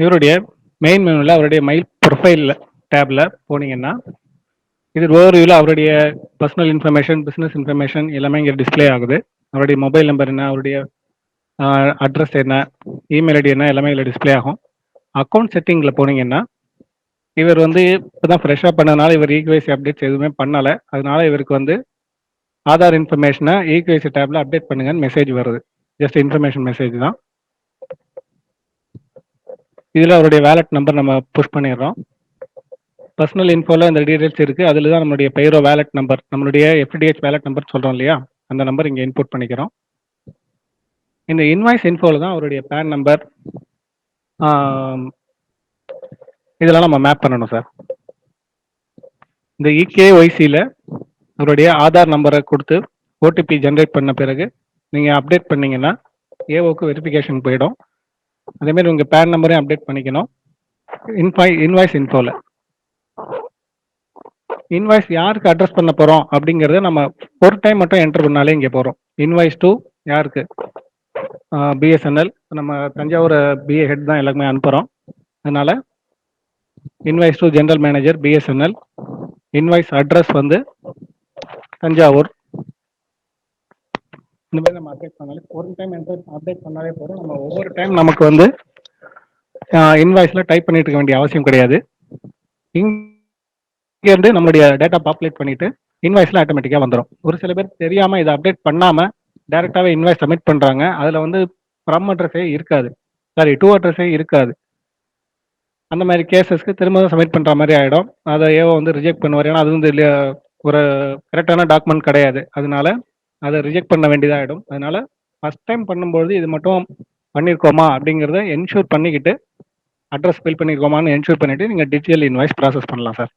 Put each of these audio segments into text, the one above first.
இவருடைய மெயின் மெனுவில் அவருடைய மைல் ப்ரொஃபைல் டேப்ல போனீங்கன்னா இது ஓவர்வியூவில் அவருடைய பர்சனல் இன்ஃபர்மேஷன், பிஸ்னஸ் இன்ஃபர்மேஷன் எல்லாமே இங்கே டிஸ்பிளே ஆகுது. அவருடைய மொபைல் நம்பர் என்ன, அவருடைய அட்ரஸ் என்ன, இமெயில் ஐடி என்ன, எல்லாமே இதில் டிஸ்பிளே ஆகும். அக்கௌண்ட் செட்டிங்கில் போனீங்கன்னா இவர் வந்து இப்போ தான் ஃப்ரெஷ்ஷாக பண்ணதுனால இவர் ஈக்வைசி அப்டேட்ஸ் எதுவுமே பண்ணலை. அதனால இவருக்கு வந்து ஆதார் இன்ஃபர்மேஷனை ஈக்வைசி டேப்ல அப்டேட் பண்ணுங்கன்னு மெசேஜ் வருது. ஜஸ்ட் இன்ஃபர்மேஷன் மெசேஜ் தான். இதில் அவருடைய வேலட் நம்பர் நம்ம புஷ் பண்ணிடுறோம். பர்சனல் இன்ஃபோல இந்த டீடைல்ஸ் இருக்குது. அதில் தான் நம்மளுடைய பெயரோ வேலட் நம்பர், நம்மளுடைய எஃப்டிஹெச் வேலட் நம்பர் சொல்கிறோம் இல்லையா, அந்த நம்பர் இங்கே இன்புட் பண்ணிக்கிறோம். இந்த இன்வாய்ஸ் இன்ஃபோவில் தான் அவருடைய பேன் நம்பர் இதெல்லாம் நம்ம மேப் பண்ணணும் சார். இந்த இகேஒய்சியில் அவருடைய ஆதார் நம்பரை கொடுத்து ஓடிபி ஜென்ரேட் பண்ண பிறகு நீங்கள் அப்டேட் பண்ணிங்கன்னா ஏஓக்கு வெரிஃபிகேஷன் போயிடும். அதேமாதிரி உங்கள் பேன் நம்பரையும் அப்டேட் பண்ணிக்கணும். இன்வாய்ஸ் இன்ஃபோவில் இன்வாய்ஸ் யாருக்கு அட்ரஸ் பண்ண போகிறோம் அப்படிங்கிறத நம்ம ஒரு டைம் மட்டும் என்டர் பண்ணாலே இங்கே போகிறோம். இன்வாய்ஸ் டூ யாருக்கு, பிஎஸ்என்எல், நம்ம தஞ்சாவூர் பிஏ ஹெட் தான் எல்லாருமே அனுப்புகிறோம். அதனால invoice to general manager BSNL, invoice address வந்து தஞ்சாவூர். இந்த மாதிரி நம்ம அப்டேட் பண்ணாலே ஒரு டைம் அப்டேட் பண்ணாலே போதும். நம்ம ஒவ்வொரு டைம் நமக்கு வந்து இன்வாய்ஸில் டைப் பண்ணிட்டு இருக்க வேண்டிய அவசியம் கிடையாது. இங்கேருந்து நம்மளுடைய டேட்டா பாப்புலேட் பண்ணிட்டு இன்வாய்ஸில் ஆட்டோமேட்டிக்காக வந்துடும். ஒரு சில பேர் தெரியாமல் இதை அப்டேட் பண்ணாமல் டேரெக்டாகவே இன்வாய்ஸ் சப்மிட் பண்ணுறாங்க. அதில் வந்து ஃப்ரம் அட்ரஸே இருக்காது, சாரி டூ அட்ரஸே இருக்காது. அந்த மாதிரி கேசஸ்க்கு திரும்ப சப்மிட் பண்ணுற மாதிரி ஆகிடும். அதை ஏவோ வந்து ரிஜெக்ட் பண்ணுவார். ஏன்னா அது வந்து ஒரு கரெக்டான டாக்குமெண்ட் கிடையாது. அதனால அதை ரிஜெக்ட் பண்ண வேண்டியதாகிடும். அதனால ஃபஸ்ட் டைம் பண்ணும்போது இது மட்டும் பண்ணியிருக்கோமா அப்படிங்கிறத என்ஷூர் பண்ணிக்கிட்டு அட்ரஸ் ஃபில் பண்ணியிருக்கோமான்னு என்ஷூர் பண்ணிவிட்டு நீங்கள் டிஜிட்டல் இன்வாய்ஸ் ப்ராசஸ் பண்ணலாம் சார்.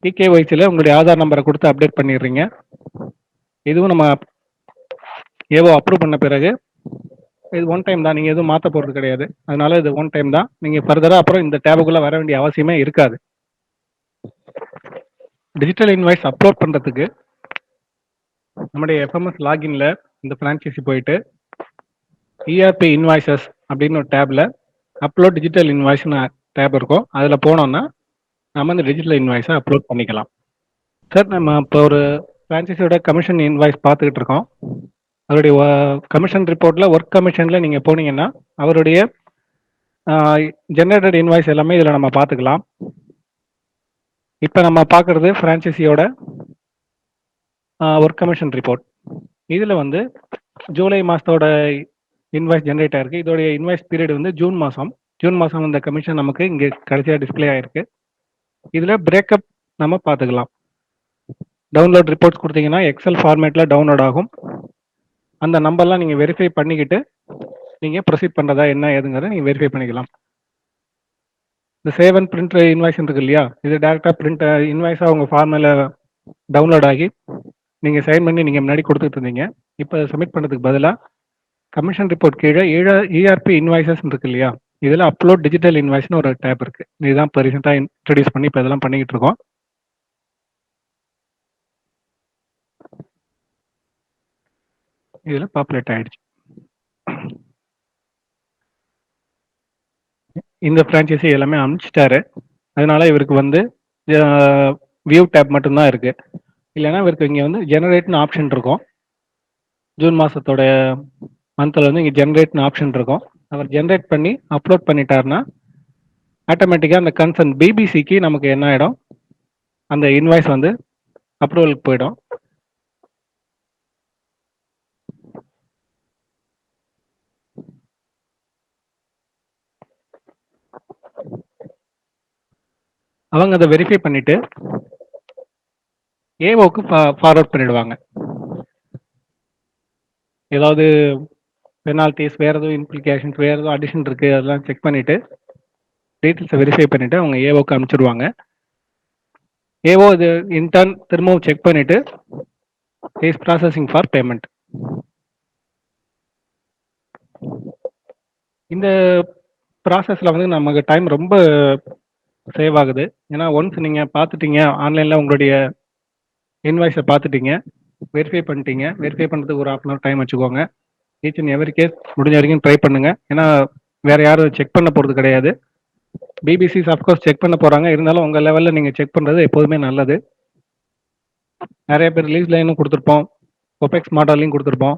இகேஒய்சியில் உங்களுடைய ஆதார் நம்பரை கொடுத்து அப்டேட் பண்ணிடுறீங்க. இதுவும் நம்ம ஏவோ அப்ரூவ் பண்ண பிறகு இது ஒன் டைம் தான், நீங்கள் எதுவும் மாற்ற போகிறது கிடையாது. அதனால இது ஒன் டைம் தான். நீங்கள் ஃபர்தராக அப்புறம் இந்த டேபுக்குள்ளே வர வேண்டிய அவசியமே இருக்காது. டிஜிட்டல் இன்வாய்ஸ் அப்லோட் பண்ணுறதுக்கு நம்முடைய எஃப்எம்எஸ் லாகின்ல இந்த ஃப்ரான்ச்சைசி போயிட்டு இஆர்பி இன்வாய்சஸ் அப்படின்னு ஒரு டேப்ல அப்லோட் டிஜிட்டல் இன்வாய்ஸ்னு டேப் இருக்கும். அதில் போனோம்னா நம்ம இந்த டிஜிட்டல் இன்வாய்ஸை அப்லோட் பண்ணிக்கலாம். சார், நம்ம இப்போ ஒரு ஃப்ரான்ச்சைஸியோட கமிஷன் இன்வாய்ஸ் பார்த்துக்கிட்டு இருக்கோம். அவருடைய கமிஷன் ரிப்போர்ட்டில் ஒர்க் கமிஷனில் நீங்கள் போனீங்கன்னா அவருடைய ஜென்ரேட்டட் இன்வாய்ஸ் எல்லாமே இதில் நம்ம பார்த்துக்கலாம். இப்போ நம்ம பார்க்குறது ஃப்ரான்ச்சைஸியோட ஒர்க் கமிஷன் ரிப்போர்ட். இதில் வந்து ஜூலை மாதத்தோட இன்வாய்ஸ் ஜென்ரேட் ஆயிருக்கு. இதோடைய இன்வாய்ஸ் பீரியட் வந்து ஜூன் மாதம். இந்த கமிஷன் நமக்கு இங்கே கடைசியாக டிஸ்பிளே ஆயிருக்கு. இதில் பிரேக்கப் நம்ம பார்த்துக்கலாம். டவுன்லோட் ரிப்போர்ட்ஸ் கொடுத்தீங்கன்னா எக்ஸல் ஃபார்மேட்டில் டவுன்லோட் ஆகும். அந்த நம்பர்லாம் நீங்கள் வெரிஃபை பண்ணிக்கிட்டு நீங்கள் ப்ரொசீட் பண்ணுறதா என்ன ஏதுங்கிறத நீங்கள் வெரிஃபை பண்ணிக்கலாம். இந்த சேவ் அண்ட் பிரிண்ட் இன்வாய்ஸ் இருக்கு இல்லையா, இது டேரெக்டாக பிரிண்ட் இன்வாய்ஸாக உங்கள் ஃபார்மில் டவுன்லோட் ஆகி நீங்கள் சைன் பண்ணி நீங்கள் முன்னாடி கொடுத்துட்டு இருந்தீங்க. இப்போ சப்மிட் பண்ணுறதுக்கு பதிலாக கமிஷன் ரிப்போர்ட் கீழே இஆர்பி இன்வாய்சஸ் இருக்கு இல்லையா, இதில் அப்லோட் டிஜிட்டல் இன்வாய்ஸ்னு ஒரு டேப் இருக்குது. இதுதான் இப்போ ரீசெண்டாக இன்ட்ரடியூஸ் பண்ணி இப்போ இதெல்லாம் பண்ணிக்கிட்டு இருக்கோம். இதில் பாப்புலேட் ஆகிடுச்சு. இந்த ஃப்ரான்ச்சைஸி எல்லாமே அனுப்பிச்சிட்டாரு. அதனால இவருக்கு வந்து வியூ டேப் மட்டும்தான் இருக்குது. இல்லைன்னா இவருக்கு இங்கே வந்து ஜெனரேட்னு ஆப்ஷன் இருக்கும். ஜூன் மாதத்தோட மந்தில் வந்து இங்கே ஜென்ரேட்னு ஆப்ஷன் இருக்கும். அவர் ஜென்ரேட் பண்ணி அப்லோட் பண்ணிட்டாருன்னா ஆட்டோமேட்டிக்காக அந்த கன்சர்ன் பிபிசிக்கு நமக்கு என்ன ஆகிடும், அந்த இன்வாய்ஸ் வந்து அப்ரூவலுக்கு போயிடும். அவங்க அதை வெரிஃபை பண்ணிட்டு ஏஓக்கு ஃபார்வர்ட் பண்ணிடுவாங்க. ஏதாவது பெனால்ட்டிஸ், வேறு எதுவும் இம்ப்ளிகேஷன்ஸ், வேறு எதுவும் அடிஷன் இருக்குது, அதெல்லாம் செக் பண்ணிவிட்டு டீட்டெயில்ஸை வெரிஃபை பண்ணிவிட்டு அவங்க ஏஓக்கு அனுப்பிச்சிடுவாங்க. ஏஓ இது இன்டர்ன் திரும்பவும் செக் பண்ணிவிட்டு இஸ் ப்ராசஸிங் ஃபார் பேமெண்ட். இந்த ப்ராசஸில் வந்து நமக்கு டைம் ரொம்ப சேவ் ஆகுது. ஏன்னா ஒன்ஸ் நீங்கள் பார்த்துட்டீங்க, ஆன்லைனில் உங்களுடைய இன்வாய்ஸை பார்த்துட்டீங்க, வெரிஃபை பண்ணிட்டீங்க. வெரிஃபை பண்ணுறதுக்கு ஒரு 1/2 hour டைம் வச்சுக்கோங்க. ஈச் அண்ட் எவரி கேஸ் முடிஞ்ச வரைக்கும் ட்ரை பண்ணுங்கள். ஏன்னா வேற யாரும் செக் பண்ண போறது கிடையாது. பிபிசிஸ் அஃப்கோர்ஸ் செக் பண்ண போறாங்க. இருந்தாலும் உங்க லெவல்ல நீங்க செக் பண்றது எப்போதுமே நல்லது. நிறைய பேர் லீஸ் லைனும் கொடுத்துருப்போம், ஒபெக்ஸ் மாடலையும் கொடுத்துருப்போம்.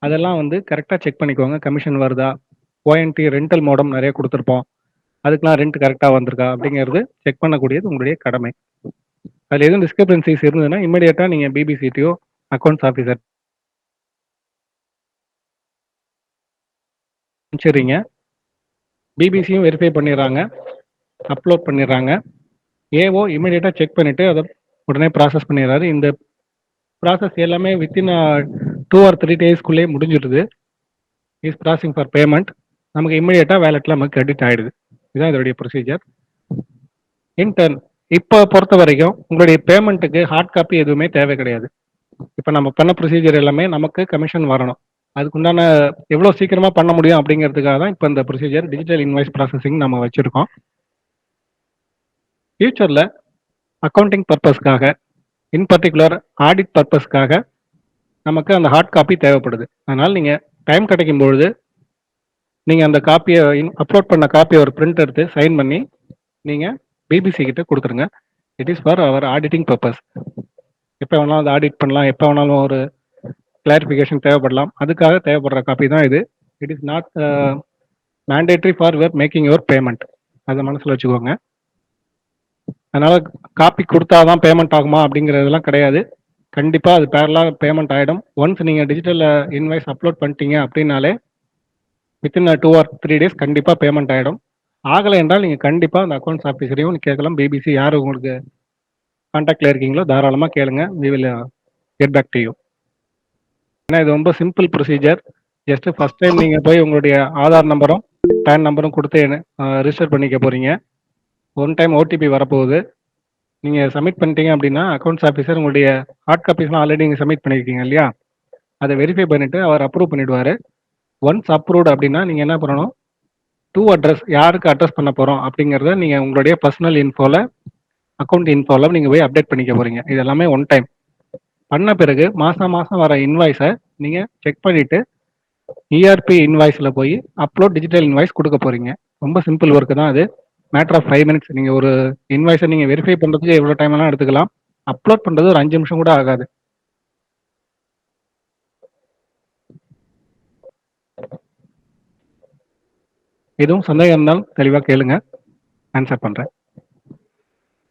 அதெல்லாம் வந்து கரெக்டாக செக் பண்ணிக்கோங்க. கமிஷன் வருதா, ஓஎன்டி ரெண்டல் மோடம் நிறைய கொடுத்துருப்போம், அதுக்கெலாம் ரெண்ட் கரெக்டாக வந்திருக்கா அப்படிங்கிறது செக் பண்ணக்கூடியது உங்களுடைய கடமை. அதில் எதுவும் டிஸ்கிரிபன்சிஸ் இருந்ததுன்னா இமீடியட்டாக நீங்கள் பிபிசிடியோ அக்கௌண்ட்ஸ் ஆஃபீஸர் சரிங்க. பிபிசியும் வெரிஃபை பண்ணிடுறாங்க, அப்லோட் பண்ணிடுறாங்க. ஏஓ இமீடியட்டாக செக் பண்ணிவிட்டு அதை உடனே ப்ராசஸ் பண்ணிடுறாரு. இந்த ப்ராசஸ் எல்லாமே வித்தின் 2 or 3 டேஸ்க்குள்ளேயே முடிஞ்சிடுது. Is processing for payment. நமக்கு இமீடியட்டாக வேலெட்டில் நமக்கு கிரெடிட் ஆகிடுது. இதுதான் இதோடைய ப்ரொசீஜர். இன்டர்ன் இப்போ பொறுத்த வரைக்கும் உங்களுடைய பேமெண்ட்டுக்கு ஹார்ட் காப்பி எதுவுமே தேவை கிடையாது. இப்போ நம்ம பண்ண ப்ரொசீஜர் எல்லாமே நமக்கு கமிஷன் வரணும். அதுக்குண்டான எவ்வளோ சீக்கிரமாக பண்ண முடியும் அப்படிங்கிறதுக்காக தான் இப்போ இந்த ப்ரொசீஜர் டிஜிட்டல் இன்வாய்ஸ் ப்ராசஸிங் நம்ம வச்சுருக்கோம். ஃபியூச்சரில் அக்கௌண்டிங் பர்பஸ்க்காக, இன் பர்டிகுலர் ஆடிட் பர்பஸ்க்காக நமக்கு அந்த ஹார்ட் காப்பி தேவைப்படுது. அதனால் நீங்கள் டைம் கிடைக்கும் பொழுது நீங்கள் அந்த காப்பியை அப்லோட் பண்ண காப்பியை ஒரு பிரிண்ட் எடுத்து சைன் பண்ணி நீங்கள் பிபிசி கிட்ட கொடுத்துருங்க. It is for our auditing purpose. எப்போ வேணாலும் அதை ஆடிட் பண்ணலாம், எப்போ வேணாலும் ஒரு கிளாரிஃபிகேஷன் தேவைப்படலாம். அதுக்காக தேவைப்படுற காப்பி தான் இது. It is not mandatory for making your payment. அதை மனசில் வச்சுக்கோங்க. அதனால் காப்பி கொடுத்தா தான் பேமெண்ட் ஆகுமா அப்படிங்கிறதெல்லாம் கிடையாது. கண்டிப்பாக அது பேரலாக பேமெண்ட் ஆகிடும். ஒன்ஸ் நீங்கள் டிஜிட்டல் இன்வாய்ஸ் அப்லோட் பண்ணிட்டீங்க அப்படின்னாலே வித்தின் 2 or 3 days கண்டிப்பாக பேமெண்ட் ஆகிடும். ஆகலை என்றால் நீங்கள் கண்டிப்பாக அந்த அக்கௌண்ட்ஸ் ஆஃபீஸரையும் கேட்கலாம். பிபிசி யார் உங்களுக்கு கான்டாக்டில் இருக்கீங்களோ தாராளமாக கேளுங்க. We will get back to you. ஏன்னா இது ரொம்ப simple procedure. Just first time நீங்கள் போய் உங்களுடைய ஆதார் நம்பரும் பேன் நம்பரும் கொடுத்து ரிஜிஸ்டர் பண்ணிக்க போகிறீங்க. ஒன் டைம் ஓடிபி வரப்போகுது. நீங்கள் சப்மிட் பண்ணிட்டீங்க அப்படின்னா அக்கௌண்ட்ஸ் ஆஃபீஸர் உங்களுடைய ஹார்ட் காப்பீஸ்லாம் ஆல்ரெடி நீங்கள் சப்மிட் பண்ணியிருக்கீங்க இல்லையா, அதை வெரிஃபை பண்ணிவிட்டு அவர் அப்ரூவ் பண்ணிவிடுவார். ஒன்ஸ் அப்ரூவ்டு அப்படின்னா நீங்கள் என்ன பண்ணணும், டூ அட்ரஸ் யாருக்கு அட்ரஸ் பண்ண போகிறோம் அப்படிங்கிறத நீங்கள் உங்களுடைய பர்சனல் இன்ஃபோவில், அக்கௌண்ட் இன்ஃபோவில் நீங்கள் போய் அப்டேட் பண்ணிக்க போகிறீங்க. இது எல்லாமே ஒன் டைம் பண்ண பிறகு மாதம் மாதம் வர இன்வாய்ஸை நீங்கள் செக் பண்ணிவிட்டு இஆர்பி இன்வாய்ஸில் போய் அப்லோட் டிஜிட்டல் இன்வாய்ஸ் கொடுக்க போகிறீங்க. ரொம்ப சிம்பிள் ஒர்க்கு தான் அது. Matter of 5 minutes. நீங்கள் ஒரு இன்வாய்ஸை நீங்கள் வெரிஃபை பண்ணுறதுக்கு எவ்வளோ டைம் வேணாலும் எடுத்துக்கலாம். அப்லோட் பண்ணுறது ஒரு 5 நிமிஷம் கூட ஆகாது. எதுவும் சந்தேகம் இருந்தாலும் தெளிவாக கேளுங்க, ஆன்சர் பண்ணுறேன்.